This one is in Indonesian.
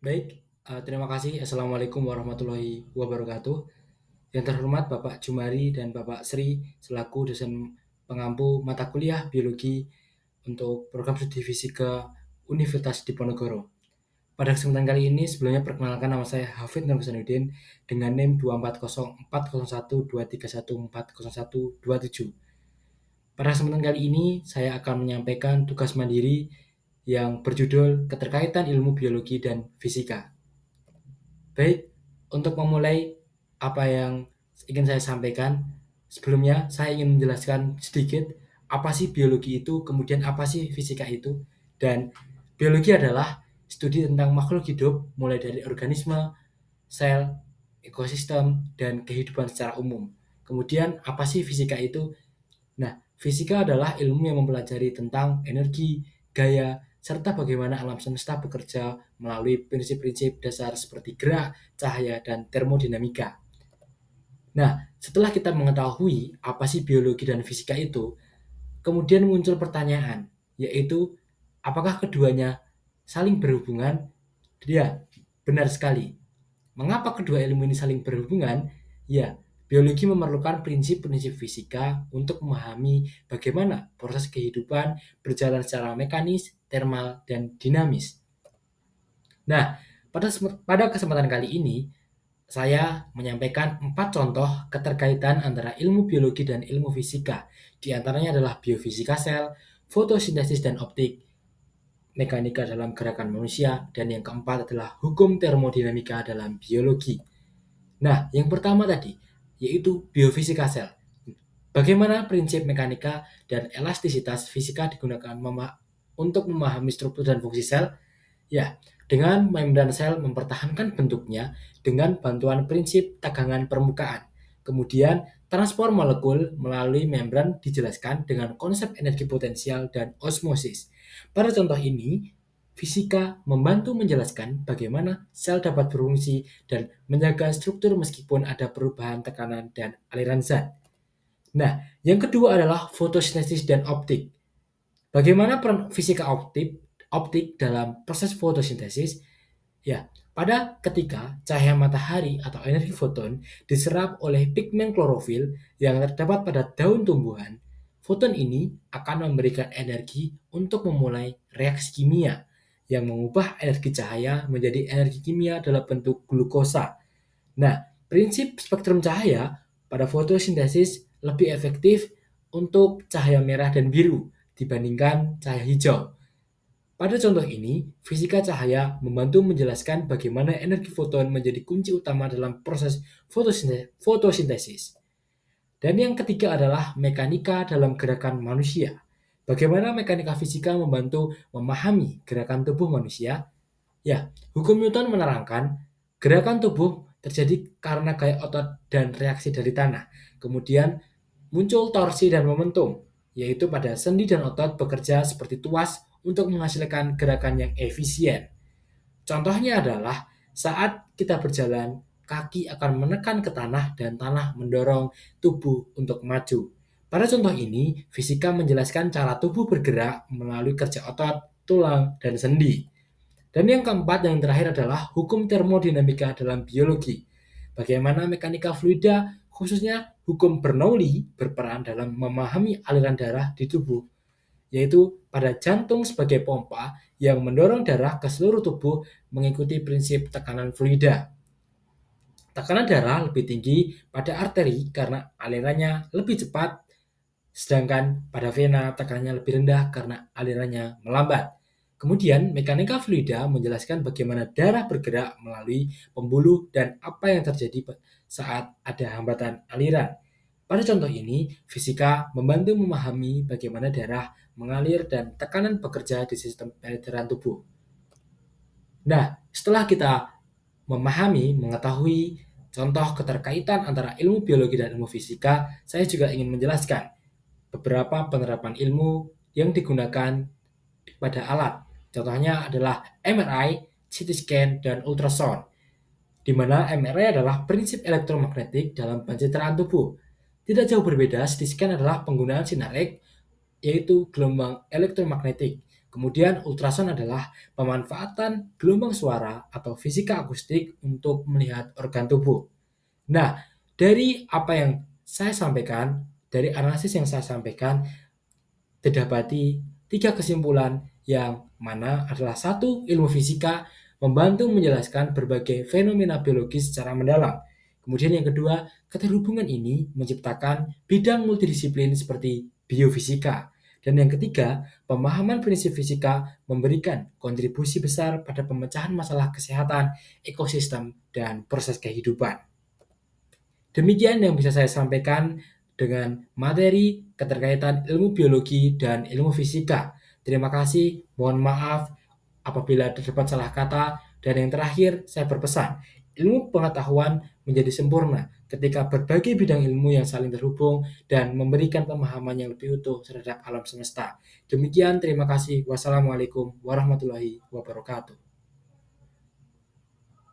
Baik, terima kasih. Assalamualaikum warahmatullahi wabarakatuh. Yang terhormat Bapak Jumari dan Bapak Sri selaku dosen pengampu mata kuliah biologi untuk program studi fisika Universitas Diponegoro. Pada kesempatan kali ini sebelumnya perkenalkan nama saya Hafid Nur Hasanuddin dengan NIM 24040123140140127. Pada kesempatan kali ini saya akan menyampaikan tugas mandiri yang berjudul Keterkaitan Ilmu Biologi dan Fisika. Baik, untuk memulai apa yang ingin saya sampaikan, sebelumnya saya ingin menjelaskan sedikit apa sih biologi itu, kemudian apa sih fisika itu. Dan biologi adalah studi tentang makhluk hidup, mulai dari organisme, sel, ekosistem, dan kehidupan secara umum. Kemudian apa sih fisika itu? Nah, fisika adalah ilmu yang mempelajari tentang energi, gaya, serta bagaimana alam semesta bekerja melalui prinsip-prinsip dasar seperti gerak, cahaya, dan termodinamika. Nah, setelah kita mengetahui apa sih biologi dan fisika itu, kemudian muncul pertanyaan, yaitu apakah keduanya saling berhubungan? Ya, benar sekali. Mengapa kedua ilmu ini saling berhubungan? Ya, biologi memerlukan prinsip-prinsip fisika untuk memahami bagaimana proses kehidupan berjalan secara mekanis, termal, dan dinamis. Nah, pada kesempatan kali ini, saya menyampaikan 4 contoh keterkaitan antara ilmu biologi dan ilmu fisika. Di antaranya adalah biofisika sel, fotosintesis dan optik, mekanika dalam gerakan manusia, dan yang keempat adalah hukum termodinamika dalam biologi. Nah, yang pertama tadi, yaitu biofisika sel. Bagaimana prinsip mekanika dan elastisitas fisika digunakan untuk memahami struktur dan fungsi sel? Ya, dengan membran sel mempertahankan bentuknya dengan bantuan prinsip tegangan permukaan. Kemudian, transport molekul melalui membran dijelaskan dengan konsep energi potensial dan osmosis. Pada contoh ini, fisika membantu menjelaskan bagaimana sel dapat berfungsi dan menjaga struktur meskipun ada perubahan tekanan dan aliran zat. Nah, yang kedua adalah fotosintesis dan optik. Bagaimana peran fisika optik dalam proses fotosintesis? Ya, pada ketika cahaya matahari atau energi foton diserap oleh pigmen klorofil yang terdapat pada daun tumbuhan, foton ini akan memberikan energi untuk memulai reaksi kimia yang mengubah energi cahaya menjadi energi kimia dalam bentuk glukosa. Nah, prinsip spektrum cahaya pada fotosintesis lebih efektif untuk cahaya merah dan biru dibandingkan cahaya hijau. Pada contoh ini, fisika cahaya membantu menjelaskan bagaimana energi foton menjadi kunci utama dalam proses fotosintesis. Dan yang ketiga adalah mekanika dalam gerakan manusia. Bagaimana mekanika fisika membantu memahami gerakan tubuh manusia? Ya, hukum Newton menerangkan gerakan tubuh terjadi karena gaya otot dan reaksi dari tanah. Kemudian muncul torsi dan momentum, yaitu pada sendi dan otot bekerja seperti tuas untuk menghasilkan gerakan yang efisien. Contohnya adalah saat kita berjalan, kaki akan menekan ke tanah dan tanah mendorong tubuh untuk maju. Pada contoh ini, fisika menjelaskan cara tubuh bergerak melalui kerja otot, tulang, dan sendi. Dan yang keempat dan terakhir adalah hukum termodinamika dalam biologi. Bagaimana mekanika fluida, khususnya hukum Bernoulli, berperan dalam memahami aliran darah di tubuh, yaitu pada jantung sebagai pompa yang mendorong darah ke seluruh tubuh mengikuti prinsip tekanan fluida. Tekanan darah lebih tinggi pada arteri karena alirannya lebih cepat, sedangkan pada vena tekanannya lebih rendah karena alirannya melambat. Kemudian, mekanika fluida menjelaskan bagaimana darah bergerak melalui pembuluh dan apa yang terjadi saat ada hambatan aliran. Pada contoh ini, fisika membantu memahami bagaimana darah mengalir dan tekanan bekerja di sistem peredaran tubuh. Nah, setelah kita mengetahui contoh keterkaitan antara ilmu biologi dan ilmu fisika, saya juga ingin menjelaskan beberapa penerapan ilmu yang digunakan pada alat. Contohnya adalah MRI, CT scan, dan ultrasound, di mana MRI adalah prinsip elektromagnetik dalam pencitraan tubuh. Tidak jauh berbeda, CT scan adalah penggunaan sinar X, yaitu gelombang elektromagnetik. Kemudian ultrasound adalah pemanfaatan gelombang suara atau fisika akustik untuk melihat organ tubuh. Nah, dari apa yang saya sampaikan, dari analisis yang saya sampaikan, terdapati 3 kesimpulan yang mana adalah satu, ilmu fisika membantu menjelaskan berbagai fenomena biologis secara mendalam. Kemudian yang kedua, keterhubungan ini menciptakan bidang multidisiplin seperti biofisika. Dan yang ketiga, pemahaman prinsip fisika memberikan kontribusi besar pada pemecahan masalah kesehatan, ekosistem, dan proses kehidupan. Demikian yang bisa saya sampaikan dengan materi keterkaitan ilmu biologi dan ilmu fisika. Terima kasih, mohon maaf apabila terdapat salah kata, dan yang terakhir saya berpesan, ilmu pengetahuan menjadi sempurna ketika berbagai bidang ilmu yang saling terhubung dan memberikan pemahaman yang lebih utuh terhadap alam semesta. Demikian, terima kasih. Wassalamualaikum warahmatullahi wabarakatuh.